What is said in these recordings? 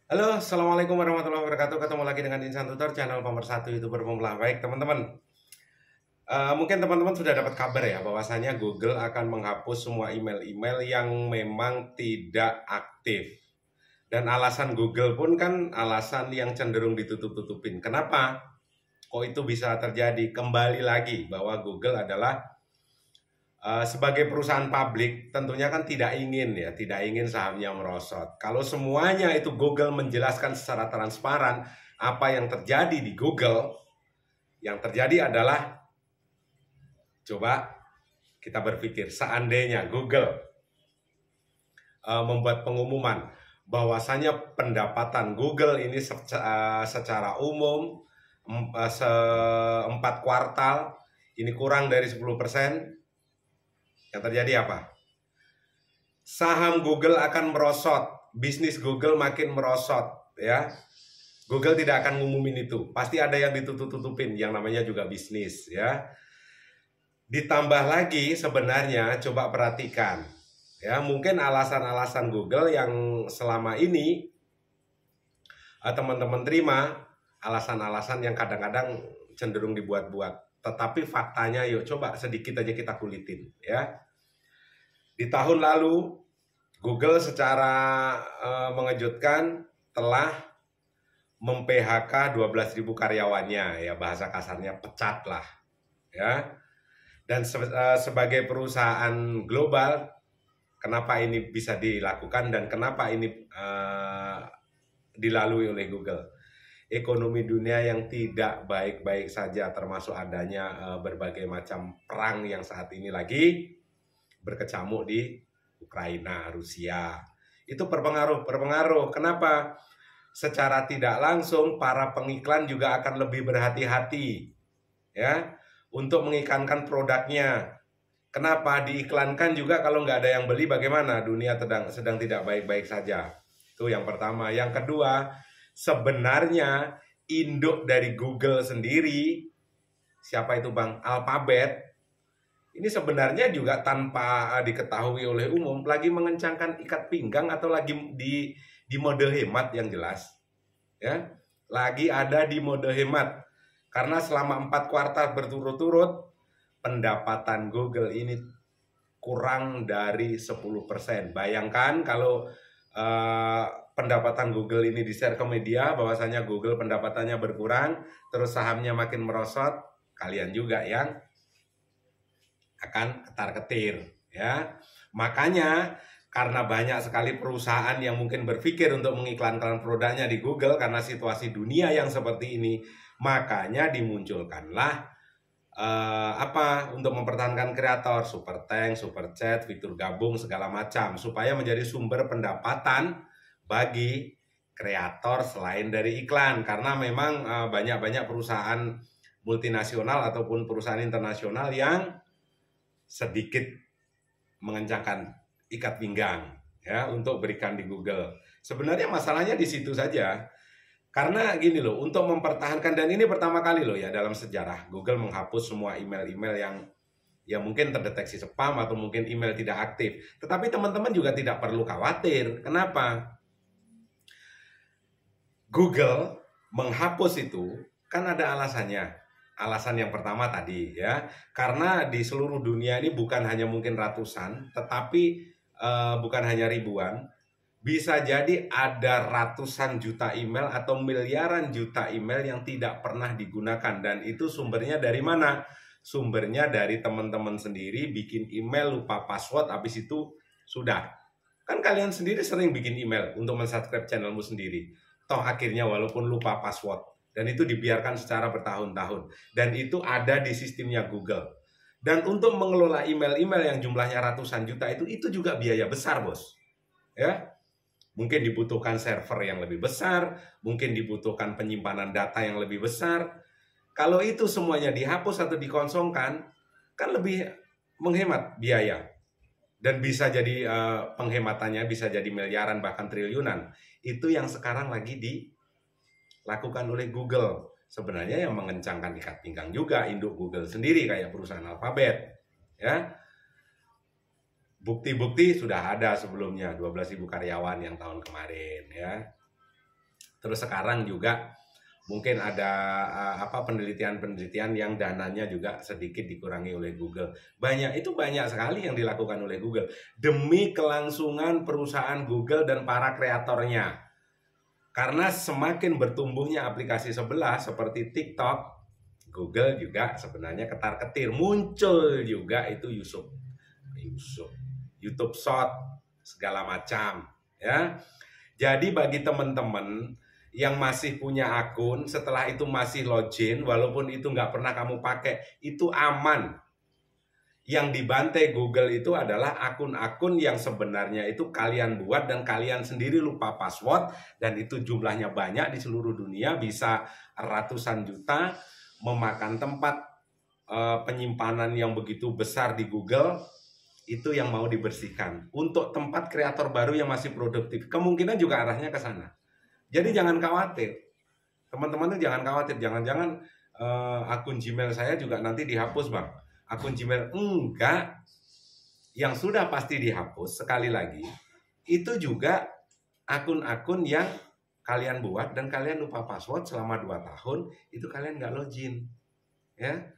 Halo, assalamualaikum warahmatullahi wabarakatuh. Ketemu lagi dengan Insan Tutor, channel pemersatu YouTuber pemula. Baik, teman-teman. Mungkin teman-teman sudah dapat kabar ya, bahwasanya Google akan menghapus semua email-email yang memang tidak aktif. Dan alasan Google pun kan alasan yang cenderung ditutup-tutupin. Kenapa? Kok itu bisa terjadi? Kembali lagi bahwa Google adalah sebagai perusahaan publik tentunya kan tidak ingin sahamnya merosot. Kalau semuanya itu Google menjelaskan secara transparan apa yang terjadi di Google, yang terjadi adalah, coba kita berpikir seandainya Google membuat pengumuman bahwasanya pendapatan Google ini secara umum seempat kuartal ini kurang dari 10%, yang terjadi apa? Saham Google akan merosot, bisnis Google makin merosot, ya. Google tidak akan ngumumin itu, pasti ada yang ditutup-tutupin, yang namanya juga bisnis, ya. Ditambah lagi sebenarnya, coba perhatikan, ya, mungkin alasan-alasan Google yang selama ini teman-teman terima, alasan-alasan yang kadang-kadang cenderung dibuat-buat, tetapi faktanya yuk coba sedikit aja kita kulitin, ya. Di tahun lalu Google secara mengejutkan telah mem-PHK 12.000 karyawannya, ya, bahasa kasarnya pecat lah, ya. Dan sebagai perusahaan global, kenapa ini bisa dilakukan dan kenapa ini dilalui oleh Google? Ekonomi dunia yang tidak baik-baik saja, termasuk adanya berbagai macam perang yang saat ini lagi berkecamuk di Ukraina, Rusia. Itu berpengaruh. Kenapa? Secara tidak langsung para pengiklan juga akan lebih berhati-hati, ya, untuk mengiklankan produknya. Kenapa? Diiklankan juga kalau nggak ada yang beli, bagaimana? Dunia sedang tidak baik-baik saja. Itu yang pertama. Yang kedua, sebenarnya induk dari Google sendiri, siapa itu Bang? Alphabet. Ini sebenarnya juga tanpa diketahui oleh umum lagi mengencangkan ikat pinggang atau lagi di mode hemat yang jelas, ya. Lagi ada di mode hemat karena selama 4 kuartal berturut-turut pendapatan Google ini kurang dari 10%. Bayangkan kalau pendapatan Google ini di-share ke media bahwasanya Google pendapatannya berkurang, terus sahamnya makin merosot, kalian juga yang akan ketar-ketir, ya. Makanya karena banyak sekali perusahaan yang mungkin berpikir untuk mengiklankan produknya di Google karena situasi dunia yang seperti ini, makanya dimunculkanlah untuk mempertahankan kreator, super thanks, super chat, fitur gabung segala macam supaya menjadi sumber pendapatan bagi kreator selain dari iklan, karena memang banyak-banyak perusahaan multinasional ataupun perusahaan internasional yang sedikit mengencangkan ikat pinggang, ya, untuk berikan di Google. Sebenarnya masalahnya di situ saja. Karena gini loh, untuk mempertahankan, dan ini pertama kali loh ya dalam sejarah Google menghapus semua email-email yang mungkin terdeteksi spam atau mungkin email tidak aktif. Tetapi teman-teman juga tidak perlu khawatir. Kenapa? Google menghapus itu kan ada alasannya. Alasan yang pertama tadi, ya, karena di seluruh dunia ini bukan hanya mungkin ratusan, tetapi bukan hanya ribuan, bisa jadi ada ratusan juta email atau miliaran juta email yang tidak pernah digunakan. Dan itu sumbernya dari mana? Sumbernya dari teman-teman sendiri bikin email lupa password, habis itu sudah. Kan kalian sendiri sering bikin email untuk mensubscribe channelmu sendiri. Toh akhirnya walaupun lupa password, dan itu dibiarkan secara bertahun-tahun, dan itu ada di sistemnya Google. Dan untuk mengelola email-email yang jumlahnya ratusan juta itu juga biaya besar, bos, ya. Mungkin dibutuhkan server yang lebih besar, mungkin dibutuhkan penyimpanan data yang lebih besar. Kalau itu semuanya dihapus atau dikosongkan, kan lebih menghemat biaya, dan bisa jadi penghematannya bisa jadi miliaran bahkan triliunan. Itu yang sekarang lagi lakukan oleh Google. Sebenarnya yang mengencangkan ikat pinggang juga induk Google sendiri kayak perusahaan Alphabet, ya. Bukti-bukti sudah ada sebelumnya, 12.000 karyawan yang tahun kemarin, ya. Terus sekarang juga mungkin ada penelitian-penelitian yang dananya juga sedikit dikurangi oleh Google. Banyak sekali yang dilakukan oleh Google demi kelangsungan perusahaan Google dan para kreatornya. Karena semakin bertumbuhnya aplikasi sebelah seperti TikTok, Google juga sebenarnya ketar-ketir. Muncul juga itu YouTube Short segala macam, ya. Jadi bagi teman-teman yang masih punya akun, setelah itu masih login, walaupun itu nggak pernah kamu pakai, itu aman. Yang dibantai Google itu adalah akun-akun yang sebenarnya itu kalian buat dan kalian sendiri lupa password, dan itu jumlahnya banyak di seluruh dunia, bisa ratusan juta, memakan tempat penyimpanan yang begitu besar di Google. Itu yang mau dibersihkan. Untuk tempat kreator baru yang masih produktif, kemungkinan juga arahnya ke sana. Jadi jangan khawatir, teman-teman tuh jangan khawatir, jangan-jangan akun Gmail saya juga nanti dihapus, Bang. Akun Gmail enggak. Yang sudah pasti dihapus, sekali lagi, itu juga akun-akun yang kalian buat dan kalian lupa password selama 2 tahun, itu kalian nggak login, ya.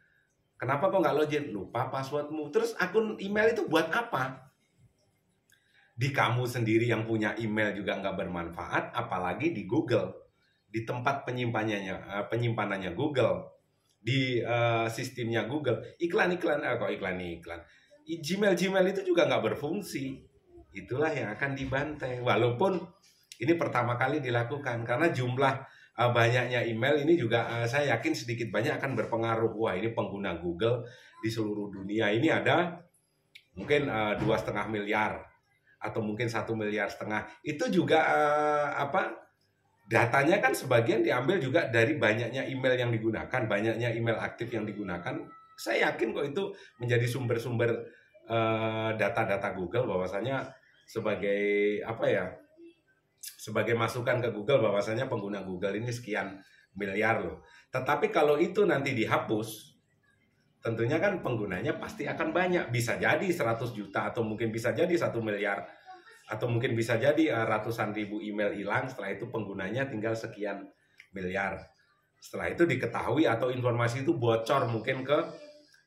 Kenapa kok nggak login? Lupa passwordmu. Terus akun email itu buat apa? Di kamu sendiri yang punya email juga nggak bermanfaat, apalagi di Google, di tempat penyimpanannya Google, di sistemnya Google. Iklan. Gmail itu juga nggak berfungsi. Itulah yang akan dibantai. Walaupun ini pertama kali dilakukan, karena jumlah banyaknya email ini juga saya yakin sedikit banyak akan berpengaruh. Wah, ini pengguna Google di seluruh dunia ini ada mungkin 2,5 miliar atau mungkin 1,5 miliar. Itu juga datanya kan sebagian diambil juga dari banyaknya email yang digunakan, banyaknya email aktif yang digunakan. Saya yakin kok itu menjadi sumber-sumber data-data Google, bahwasanya sebagai sebagai masukan ke Google, bahwasanya pengguna Google ini sekian miliar loh. Tetapi kalau itu nanti dihapus, tentunya kan penggunanya pasti akan banyak. Bisa jadi 100 juta atau mungkin bisa jadi 1 miliar atau mungkin bisa jadi ratusan ribu email hilang. Setelah itu penggunanya tinggal sekian miliar. Setelah itu diketahui atau informasi itu bocor mungkin ke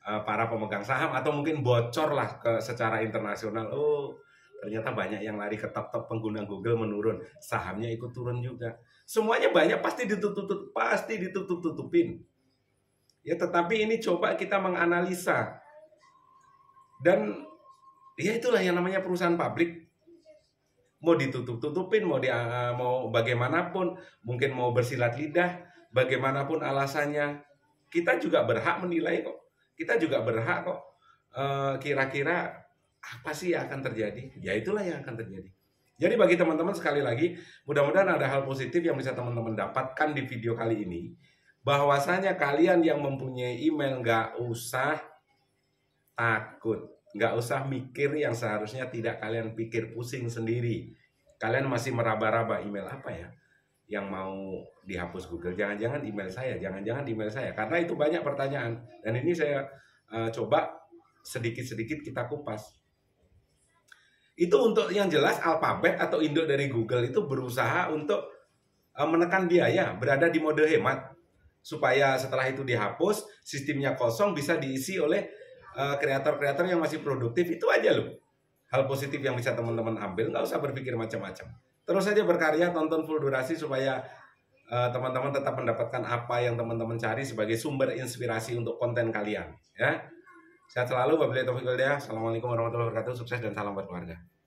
para pemegang saham, atau mungkin bocor lah ke secara internasional. Oh, ternyata banyak yang lari ke top pengguna Google menurun, sahamnya ikut turun juga. Semuanya banyak pasti ditutup-tutupin. Ya, tetapi ini coba kita menganalisa. Dan ya itulah yang namanya perusahaan publik. Mau ditutup-tutupin, mau bagaimanapun, mungkin mau bersilat lidah, bagaimanapun alasannya, kita juga berhak menilai kok. Kita juga berhak kok kira-kira apa sih yang akan terjadi? Ya itulah yang akan terjadi. Jadi bagi teman-teman, sekali lagi, mudah-mudahan ada hal positif yang bisa teman-teman dapatkan di video kali ini. Bahwasanya kalian yang mempunyai email nggak usah takut, nggak usah mikir yang seharusnya tidak kalian pikir, pusing sendiri. Kalian masih meraba-raba email apa ya yang mau dihapus Google. Jangan-jangan email saya, karena itu banyak pertanyaan. Dan ini saya coba sedikit-sedikit kita kupas. Itu untuk yang jelas Alphabet atau induk dari Google itu berusaha untuk menekan biaya, berada di mode hemat, supaya setelah itu dihapus, sistemnya kosong, bisa diisi oleh kreator-kreator yang masih produktif. Itu aja loh hal positif yang bisa teman-teman ambil, nggak usah berpikir macam-macam. Terus saja berkarya, tonton full durasi supaya teman-teman tetap mendapatkan apa yang teman-teman cari sebagai sumber inspirasi untuk konten kalian, ya. Sehat selalu, wabillahi taufiq wal hidayah. Assalamualaikum warahmatullahi wabarakatuh. Sukses dan salam buat keluarga.